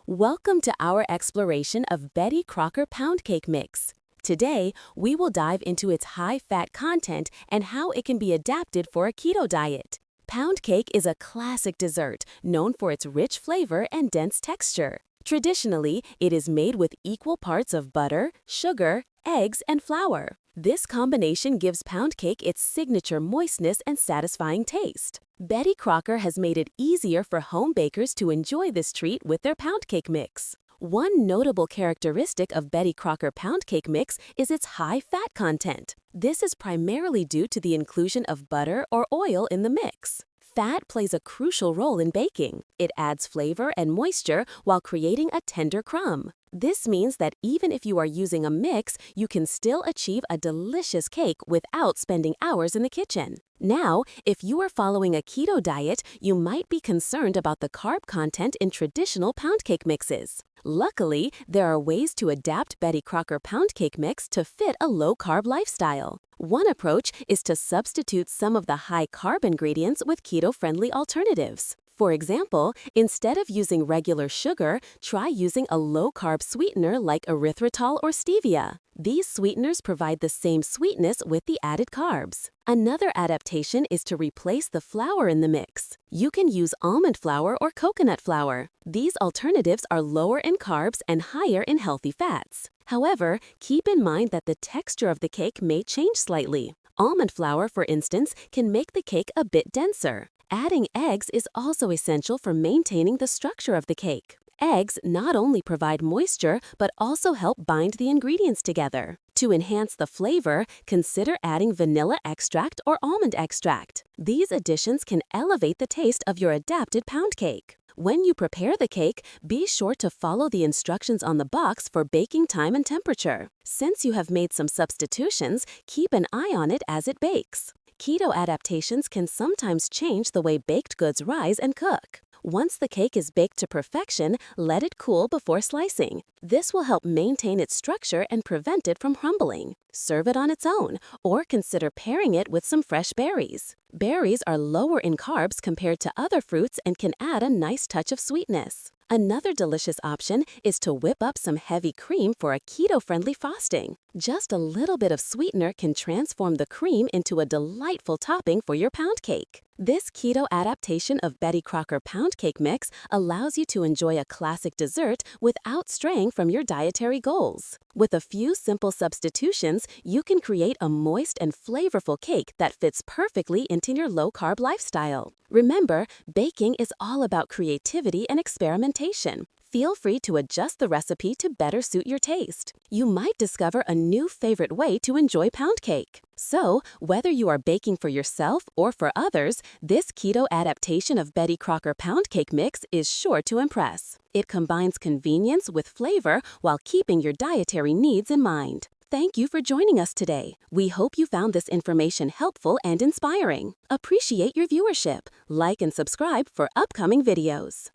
Welcome to our exploration of Betty Crocker Pound Cake Mix. Today, we will dive into its high-fat content and how it can be adapted for a keto diet. Pound cake is a classic dessert known for its rich flavor and dense texture. Traditionally, it is made with equal parts of butter, sugar, eggs, and flour. This combination gives pound cake its signature moistness and satisfying taste. Betty Crocker has made it easier for home bakers to enjoy this treat with their pound cake mix. One notable characteristic of Betty Crocker Pound Cake Mix is its high fat content. This is primarily due to the inclusion of butter or oil in the mix. Fat plays a crucial role in baking. It adds flavor and moisture while creating a tender crumb. This means that even if you are using a mix, you can still achieve a delicious cake without spending hours in the kitchen. Now, if you are following a keto diet, you might be concerned about the carb content in traditional pound cake mixes. Luckily, there are ways to adapt Betty Crocker Pound Cake Mix to fit a low-carb lifestyle. One approach is to substitute some of the high-carb ingredients with keto-friendly alternatives. For example, instead of using regular sugar, try using a low-carb sweetener like erythritol or stevia. These sweeteners provide the same sweetness with the added carbs. Another adaptation is to replace the flour in the mix. You can use almond flour or coconut flour. These alternatives are lower in carbs and higher in healthy fats. However, keep in mind that the texture of the cake may change slightly. Almond flour, for instance, can make the cake a bit denser. Adding eggs is also essential for maintaining the structure of the cake. Eggs not only provide moisture, but also help bind the ingredients together. To enhance the flavor, consider adding vanilla extract or almond extract. These additions can elevate the taste of your adapted pound cake. When you prepare the cake, be sure to follow the instructions on the box for baking time and temperature. Since you have made some substitutions, keep an eye on it as it bakes. Keto adaptations can sometimes change the way baked goods rise and cook. Once the cake is baked to perfection, let it cool before slicing. This will help maintain its structure and prevent it from crumbling. Serve it on its own, or consider pairing it with some fresh berries. Berries are lower in carbs compared to other fruits and can add a nice touch of sweetness. Another delicious option is to whip up some heavy cream for a keto-friendly frosting. Just a little bit of sweetener can transform the cream into a delightful topping for your pound cake. This keto adaptation of Betty Crocker Pound Cake Mix allows you to enjoy a classic dessert without straying from your dietary goals. With a few simple substitutions, you can create a moist and flavorful cake that fits perfectly into your low-carb lifestyle. Remember, baking is all about creativity and experimentation. Feel free to adjust the recipe to better suit your taste. You might discover a new favorite way to enjoy pound cake. So, whether you are baking for yourself or for others, this keto adaptation of Betty Crocker Pound Cake Mix is sure to impress. It combines convenience with flavor while keeping your dietary needs in mind. Thank you for joining us today. We hope you found this information helpful and inspiring. Appreciate your viewership. Like and subscribe for upcoming videos.